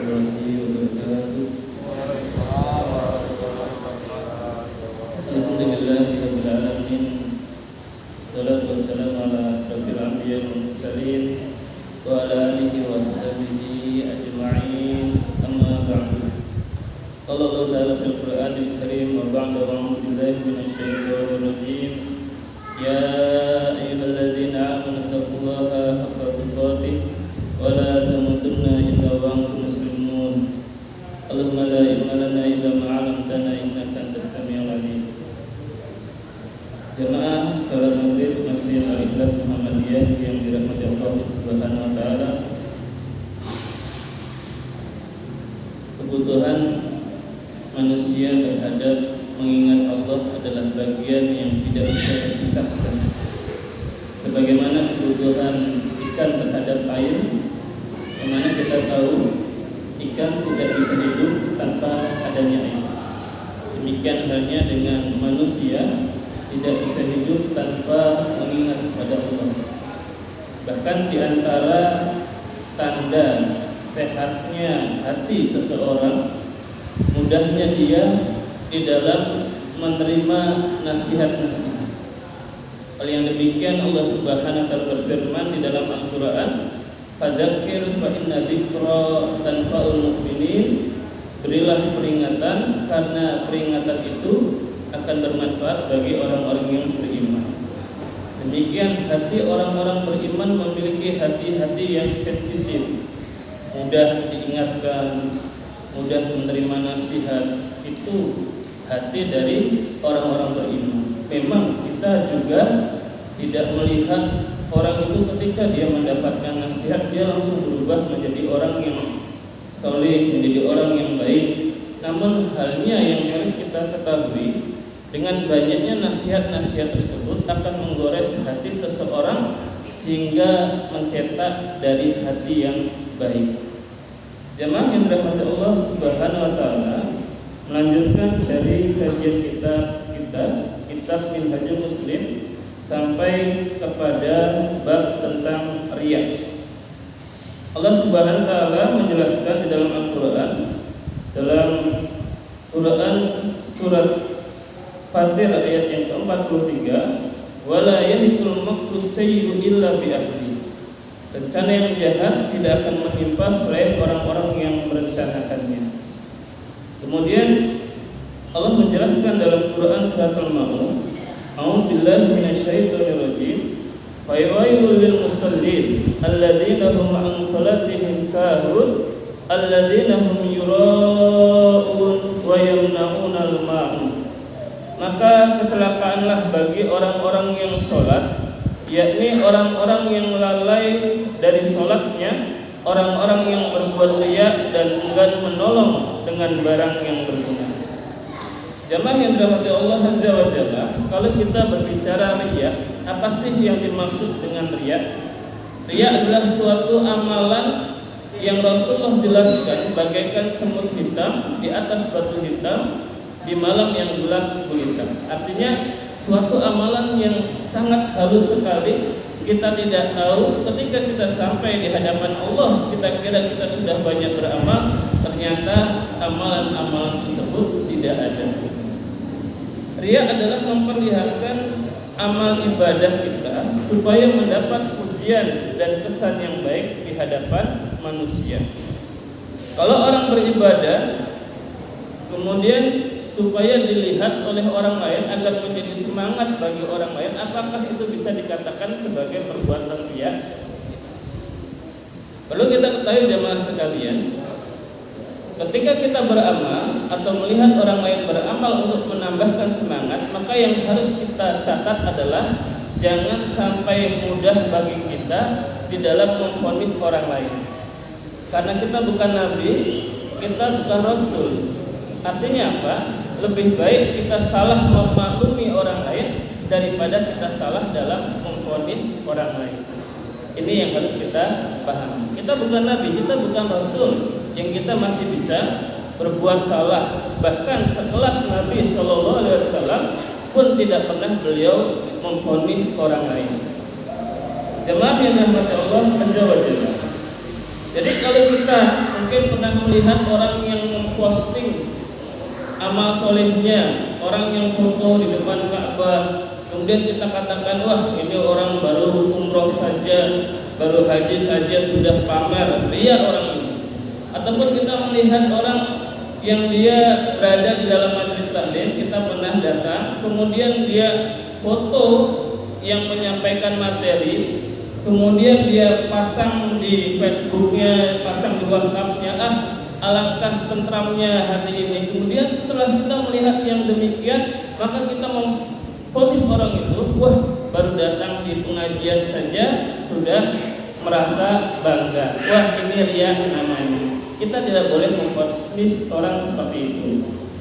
warahmatullahi wabarakatuh. Alhamdulillahirabbil alamin. Wassalatu wassalamu ala asrofil anbiya'i wal mursalin wa ala alihi wa sahbihi ajma'in. Amma ba'du. Qala Allah ta'ala fil Qur'anil Karim wa ba'da a'udzu billahi minasy syaithanir rajim. Ya ayyuhalladzina amanu taqullaha haqqa tuqatih wa la tamutunna illa wa antum muslimun. Allahumma la ilma lana illa ma 'allamtana innaka antas samiul 'alim. Jemaah salat Maghrib Masjid Al-Ikhlas Muhammadiyah yang dirahmati Allah Subhanahu wa taala. Kebutuhan manusia terhadap mengingat Allah adalah bagian yang tidak bisa dipisahkan. Sebagaimana kebutuhan ikan terhadap air, yang mana kita tahu ikan tidak bisa hidup tanpa adanya air. Demikian halnya dengan manusia tidak bisa hidup tanpa mengingat kepada Allah. Bahkan di antara tanda sehatnya hati seseorang, mudahnya dia di dalam menerima nasihat-nasihat. Hal yang demikian Allah Subhanahu wa taala berfirman di dalam Al-Qur'an, "Fadzakir fa inna dzikra tanfa'ul mu'minin." Berilah peringatan karena peringatan itu akan bermanfaat bagi orang-orang yang beriman. Demikian hati orang-orang beriman memiliki hati-hati yang sensitif, mudah diingatkan, mudah menerima nasihat. Itu hati dari orang-orang beriman. Memang kita juga tidak melihat orang itu ketika dia mendapatkan nasihat dia langsung berubah menjadi orang yang soleh, menjadi orang yang baik. Namun halnya yang harus kita ketahui, dengan banyaknya nasihat-nasihat tersebut akan menggores hati seseorang sehingga mencetak dari hati yang baik. Jemaah yang dirahmati Allah Subhanahu wa taala, melanjutkan dari kajian kitab Minhajul Muslim sampai kepada bab tentang riya. Allah Subhanahu wa taala menjelaskan di dalam Al-Qur'an, dalam Quran surat Fatir ayat yang ke-43, wala yahikul makru sayyi'u illa bi ahli. Rencana yang jahat tidak akan menimpa selain orang-orang yang merencanakannya. Kemudian Allah menjelaskan dalam Quran surat Al-Ma'un, a'udzubillahi minasyaitonir rajim, fawailul lil musallin alladzina hum an salatihim sahun alladzina hum yura'un wa yamna'unal ma'un. Maka kecelakaanlah bagi orang-orang yang sholat, yakni orang-orang yang lalai dari sholatnya, orang-orang yang berbuat riya dan enggan menolong dengan barang yang berguna. Jamaah yang dirahmati Allah Azza wa Jalla, kalau kita berbicara riya, apa sih yang dimaksud dengan riya? Riya adalah suatu amalan yang Rasulullah jelaskan bagaikan semut hitam di atas batu hitam di malam yang gelap gulita. Artinya suatu amalan yang sangat halus sekali. Kita tidak tahu ketika kita sampai di hadapan Allah, kita kira kita sudah banyak beramal, ternyata amalan-amalan tersebut tidak ada. Riya adalah memperlihatkan amal ibadah kita supaya mendapat pujian dan kesan yang baik di hadapan manusia. Kalau orang beribadah kemudian supaya dilihat oleh orang lain agar menjadi semangat bagi orang lain, apakah itu bisa dikatakan sebagai perbuatan riya? Perlu kita ketahui jemaah sekalian, ketika kita beramal atau melihat orang lain beramal untuk menambahkan semangat, maka yang harus kita catat adalah jangan sampai mudah bagi kita di dalam memvonis orang lain. Karena kita bukan nabi, kita bukan rasul. Artinya apa? Lebih baik kita salah memaklumi orang lain daripada kita salah dalam memvonis orang lain. Ini yang harus kita pahami. Kita bukan nabi, kita bukan rasul yang kita masih bisa berbuat salah. Bahkan sekelas Nabi SAW pun tidak pernah beliau memvonis orang lain. Jemaah yang dirahmati Allah Azza wa Jalla. Jadi kalau kita mungkin pernah melihat orang yang memposting amal solehnya, orang yang foto di depan Ka'bah, kemudian kita katakan, wah ini orang baru umroh saja, baru haji saja sudah pamer, lihat orang ini. Ataupun kita melihat orang yang dia berada di dalam majelis taklim, kita pernah datang, kemudian dia foto yang menyampaikan materi, kemudian dia pasang di Facebooknya, pasang di WhatsAppnya, alangkah tentramnya hati ini. Kemudian setelah kita melihat yang demikian, maka kita memvonis orang itu, wah baru datang di pengajian saja sudah merasa bangga, wah ini riya namanya. Kita tidak boleh memvonis orang seperti itu.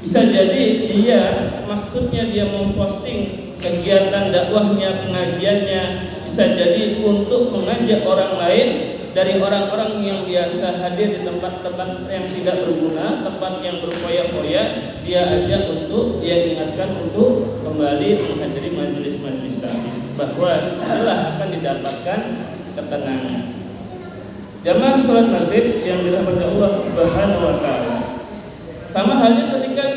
Bisa jadi dia maksudnya dia memposting kegiatan dakwahnya, pengajiannya, bisa jadi untuk mengajak orang lain dari orang-orang yang biasa hadir di tempat-tempat yang tidak berguna, tempat yang berfoya-foya, dia ajak untuk, dia ingatkan untuk kembali menghadiri majelis-majelis taklim, bahwa setelah akan didapatkan ketenangan. Jamaah salat maghrib yang dirahmati Allah Subhanahu wa taala. Sama halnya ketika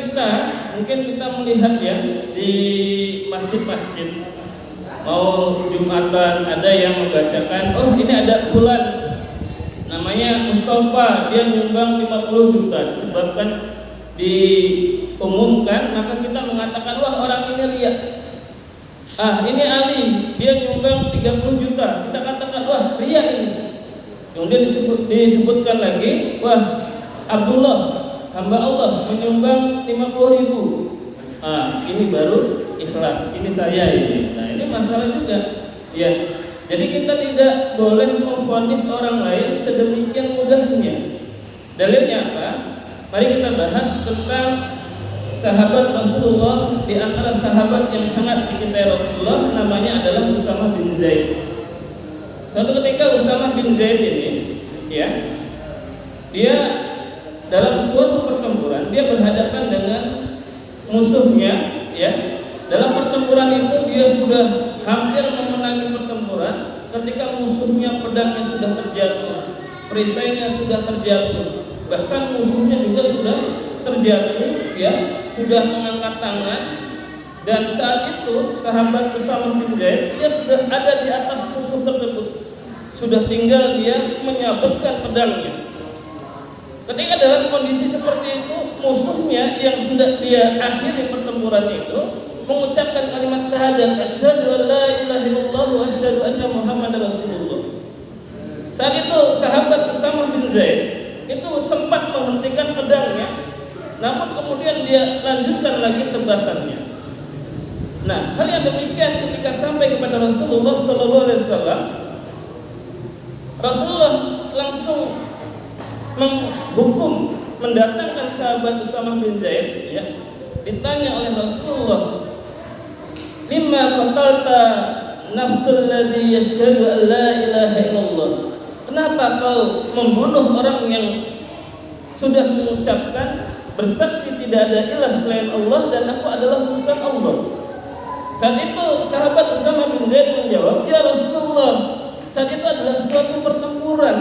mungkin kita melihat ya di masjid-masjid mau Jumatan, ada yang membacakan, oh ini ada fulan namanya Mustafa, dia nyumbang 50 juta. Disebabkan diumumkan, maka kita mengatakan, wah orang ini lihat. Ini Ali, dia nyumbang 30 juta. Kita katakan, wah ria ini. Kemudian disebutkan lagi, wah Abdullah, hamba Allah, menyumbang 50 ribu. Ini baru ikhlas, ini saya ini. Nah ini masalah juga ya. Jadi kita tidak boleh memvonis orang lain sedemikian mudahnya. Dalilnya apa? Mari kita bahas tentang sahabat Rasulullah. Di antara sahabat yang sangat dicintai Rasulullah, namanya adalah Usamah bin Zaid. Suatu ketika Usamah bin Zaid ini ya, dia dalam suatu pertempuran, dia berhadapan dengan musuhnya ya. Dalam pertempuran itu dia sudah hampir memenangi pertempuran ketika musuhnya pedangnya sudah terjatuh, perisainya sudah terjatuh, bahkan musuhnya juga sudah terjatuh ya, sudah mengangkat tangan. Dan saat itu sahabat Usamah bin Zaid, dia sudah ada di atas musuh tersebut, sudah tinggal dia menyabetkan pedangnya. Ketika dalam kondisi seperti itu, musuhnya yang hendak dia akhiri pertempuran itu mengucapkan kalimat syahadat, asyhadu an la ilaha illallah wa asyhadu anna muhammadar rasulullah. Saat itu sahabat Usamah bin Zaid itu sempat menghentikan pedangnya, namun kemudian dia lanjutkan lagi tebasannya. Nah, hal yang demikian ketika sampai kepada Rasulullah sallallahu alaihi wasallam, Rasulullah langsung menghukum, mendatangkan sahabat Usamah bin Zaid ya. Ditanya oleh Rasulullah, lima qatalta nafsul ladzi yashhadu an la ilaha illallah. Kenapa kau membunuh orang yang sudah mengucapkan bersaksi tidak ada ilah selain Allah dan aku adalah utusan Allah? Saat itu sahabat Usamah bin Zaid menjawab, ya Rasulullah, saat itu adalah suatu pertempuran.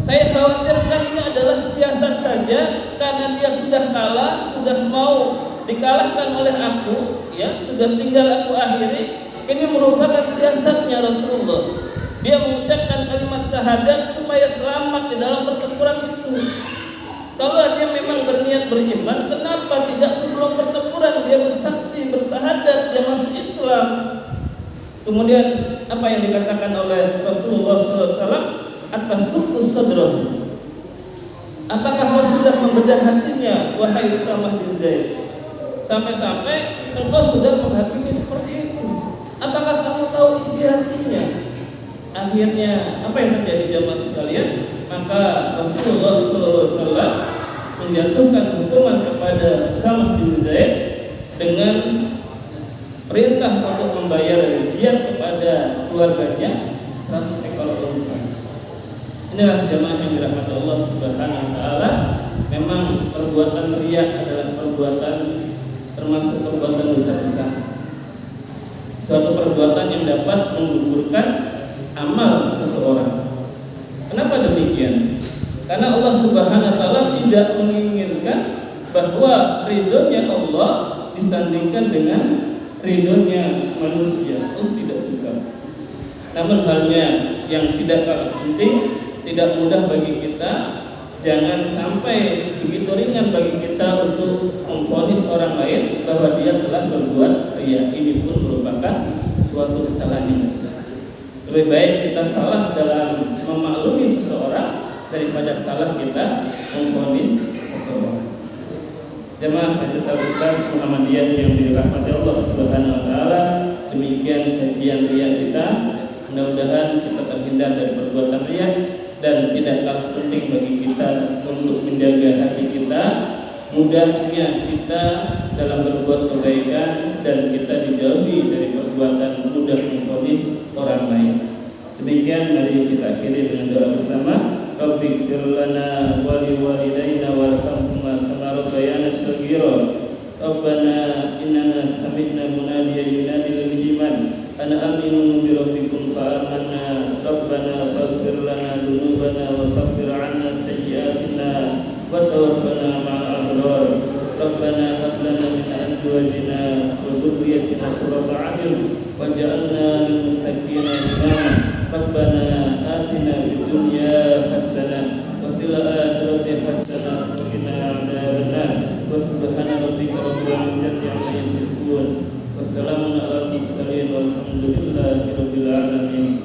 Saya khawatirkan ini adalah siasat saja, karena dia sudah kalah, sudah mau dikalahkan oleh aku, ya, sudah tinggal aku akhiri. Ini merupakan siasatnya Rasulullah. Dia mengucapkan kalimat syahadat supaya selamat di dalam pertempuran itu. Kalau dia memang berniat beriman, kenapa tidak sebelum pertempuran dia bersaksi, bersyahadat, dia masuk Islam? Kemudian apa yang dikatakan oleh Rasulullah SAW? Atas suku sadrah. Apakah kau sudah membedah hatinya, wahai Usamah bin Zaid? Sampai-sampai engkau sudah menghakimi seperti itu. Apakah kamu tahu isi hatinya? Akhirnya apa yang terjadi jamaah sekalian? Maka Rasulullah SAW menjatuhkan hukuman kepada Usamah bin Zaid dengan perintah untuk membayar jizyah kepada keluarganya 100 ekor unta. Inilah jamaah yang dirahmati Allah Subhanahu wa taala. Memang perbuatan riya adalah perbuatan termasuk perbuatan dosa besar. Suatu perbuatan yang dapat menggugurkan amal seseorang. Kenapa demikian? Karena Allah Subhanahu wa taala tidak menginginkan bahwa ridhonya Allah disandingkan dengan ridhonya manusia. Allah tidak suka. Namun halnya yang tidak kalah penting, tidak mudah bagi kita, jangan sampai begitu ringan bagi kita untuk memvonis orang lain bahwa dia telah berbuat riya. Ini pun merupakan suatu kesalahan yang besar. Lebih baik kita salah dalam memaklumi seseorang daripada salah kita memvonis seseorang. Jemaah Masjid Al-Ikhlas Muhammadiyah yang dirahmati Allah Subhanahu wa taala, demikian kajian riya kita. Mudah-mudahan kita terhindar dari perbuatan riya dan tidak kalah penting bagi kita untuk menjaga hati kita, mudahnya kita dalam berbuat kebaikan dan kita dijauhi dari perbuatan mudah memvonis orang lain. Demikian mari kita akhiri dengan doa bersama. Rabbighfir lana wa liwalidayna warhamhuma kama rabbayana shaghira. Rabbana innana sami'na munadiyan yunadi lil iman an aminu bi rabbikum fa amanna. Rabbana faghfir lana dhunubana wa kaffir 'anna sayyi'atina wa tawaffana ma'al abrar. Rabbana hab lana min azwajina wa dhurriyyatina qurrata a'yun waj'alna lil muttaqina imama. Rabbana atina fid dunya hasanah wa fil akhirati hasanah wa qina adzabannar. Wa subhana rabbika rabbil izzati amma yasifun wa salamun alal mursalin walhamdulillahi rabbil alamin.